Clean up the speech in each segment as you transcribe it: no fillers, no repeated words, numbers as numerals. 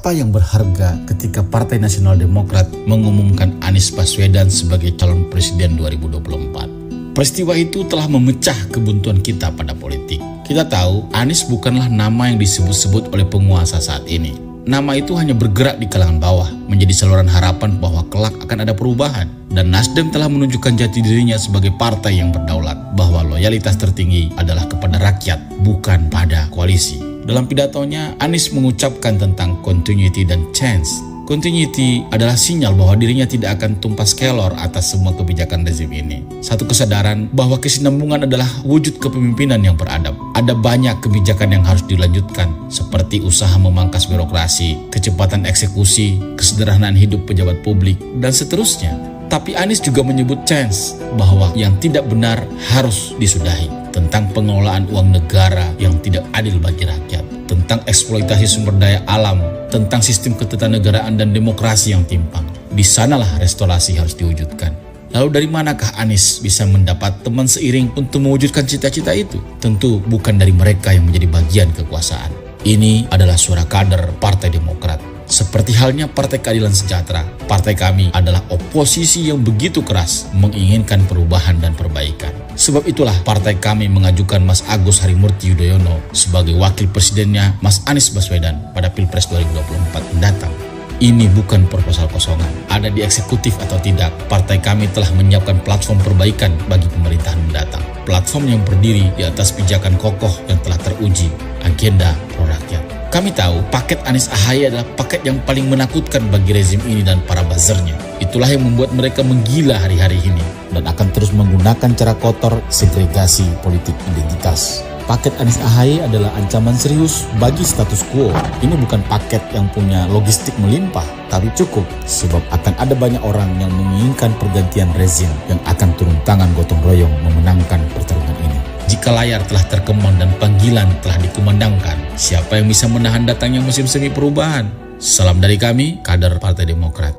apa yang berharga ketika Partai Nasional Demokrat mengumumkan Anies Baswedan sebagai calon presiden 2024. Peristiwa itu telah memecah kebuntuan kita pada politik. Kita tahu Anies bukanlah nama yang disebut-sebut oleh penguasa saat ini. Nama itu hanya bergerak di kalangan bawah, menjadi saluran harapan bahwa kelak akan ada perubahan. Dan Nasdem telah menunjukkan jati dirinya sebagai partai yang berdaulat, bahwa loyalitas tertinggi adalah kepada rakyat, bukan pada koalisi. Dalam pidatonya, Anies mengucapkan tentang continuity dan change. Continuity adalah sinyal bahwa dirinya tidak akan tumpas kelor atas semua kebijakan rezim ini. Satu kesadaran bahwa kesinambungan adalah wujud kepemimpinan yang beradab. Ada banyak kebijakan yang harus dilanjutkan, seperti usaha memangkas birokrasi, kecepatan eksekusi, kesederhanaan hidup pejabat publik, dan seterusnya. Tapi Anies juga menyebut change, bahwa yang tidak benar harus disudahi. Tentang pengelolaan uang negara yang tidak adil bagi rakyat, tentang eksploitasi sumber daya alam, tentang sistem ketatanegaraan dan demokrasi yang timpang. Di sanalah restorasi harus diwujudkan. Lalu dari manakah Anies bisa mendapat teman seiring untuk mewujudkan cita-cita itu? Tentu bukan dari mereka yang menjadi bagian kekuasaan. Ini adalah suara kader Partai Demokrat. Seperti halnya Partai Keadilan Sejahtera, partai kami adalah oposisi yang begitu keras menginginkan perubahan dan perbaikan. Sebab itulah partai kami mengajukan Mas Agus Harimurti Yudhoyono sebagai wakil presidennya Mas Anies Baswedan pada Pilpres 2024 mendatang. Ini bukan proposal kosongan. Ada di eksekutif atau tidak, partai kami telah menyiapkan platform perbaikan bagi pemerintahan mendatang. Platform yang berdiri di atas pijakan kokoh yang telah teruji, agenda pro rakyat. Kami tahu paket Anies AHY adalah paket yang paling menakutkan bagi rezim ini dan para buzzernya. Itulah yang membuat mereka menggila hari-hari ini dan akan terus menggunakan cara kotor segregasi politik identitas. Paket Anies AHY adalah ancaman serius bagi status quo. Ini bukan paket yang punya logistik melimpah, tapi cukup sebab akan ada banyak orang yang menginginkan pergantian rezim yang akan turun tangan gotong royong memenangkan pertarungan ini. Jika layar telah terkembang dan panggilan telah dikumandangkan, siapa yang bisa menahan datangnya musim semi perubahan? Salam dari kami, kader Partai Demokrat.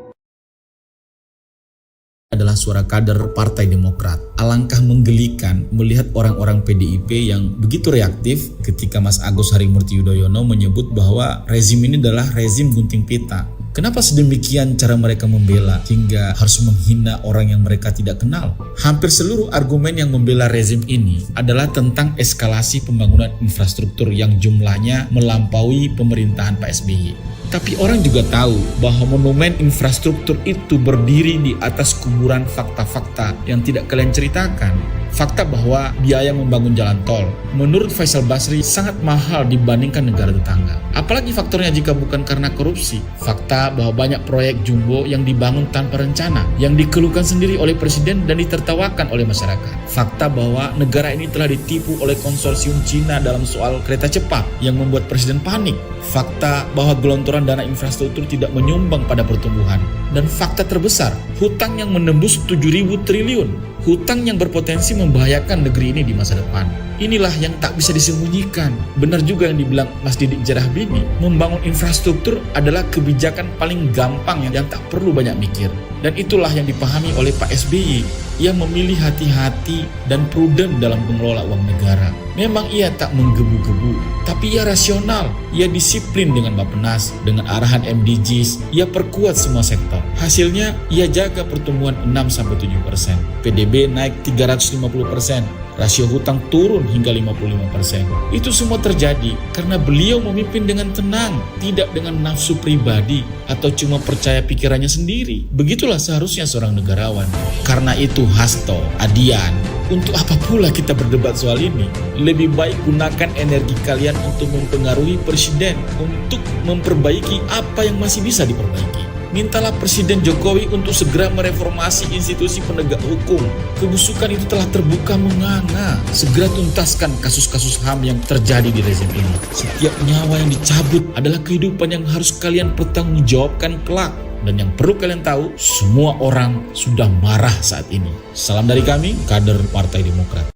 Adalah suara kader Partai Demokrat. Alangkah menggelikan melihat orang-orang PDIP yang begitu reaktif ketika Mas Agus Harimurti Yudhoyono menyebut bahwa rezim ini adalah rezim gunting pita. Kenapa sedemikian cara mereka membela hingga harus menghina orang yang mereka tidak kenal? Hampir seluruh argumen yang membela rezim ini adalah tentang eskalasi pembangunan infrastruktur yang jumlahnya melampaui pemerintahan Pak SBY. Tapi orang juga tahu bahwa monumen infrastruktur itu berdiri di atas kuburan fakta-fakta yang tidak kalian ceritakan. Fakta bahwa biaya membangun jalan tol menurut Faisal Basri sangat mahal dibandingkan negara tetangga. Apalagi faktornya jika bukan karena korupsi. Fakta bahwa banyak proyek jumbo yang dibangun tanpa rencana, yang dikeluhkan sendiri oleh presiden dan ditertawakan oleh masyarakat. Fakta bahwa negara ini telah ditipu oleh konsorsium Cina dalam soal kereta cepat yang membuat presiden panik. Fakta bahwa gelontoran dana infrastruktur tidak menyumbang pada pertumbuhan. Dan fakta terbesar, hutang yang menembus 7.000 triliun. Hutang yang berpotensi membahayakan negeri ini di masa depan. Inilah yang tak bisa disembunyikan. Benar juga yang dibilang Mas Didik Jarahbini, membangun infrastruktur adalah kebijakan paling gampang yang tak perlu banyak mikir. Dan itulah yang dipahami oleh Pak SBY. Ia memilih hati-hati dan prudent dalam mengelola uang negara. Memang ia tak menggebu-gebu, tapi ia rasional. Ia disiplin dengan Bappenas, dengan arahan MDGs, ia perkuat semua sektor. Hasilnya, ia jaga pertumbuhan 6-7%. PDB naik 350%. Rasio hutang turun hingga 55%. Itu semua terjadi karena beliau memimpin dengan tenang, tidak dengan nafsu pribadi atau cuma percaya pikirannya sendiri. Begitulah seharusnya seorang negarawan. Karena itu Hasto, Adian, untuk apa pula kita berdebat soal ini? Lebih baik gunakan energi kalian untuk mempengaruhi presiden, untuk memperbaiki apa yang masih bisa diperbaiki. Mintalah Presiden Jokowi untuk segera mereformasi institusi penegak hukum. Kebusukan itu telah terbuka menganga. Segera tuntaskan kasus-kasus HAM yang terjadi di rezim ini. Setiap nyawa yang dicabut adalah kehidupan yang harus kalian pertanggungjawabkan kelak. Dan yang perlu kalian tahu, semua orang sudah marah saat ini. Salam dari kami, kader Partai Demokrat.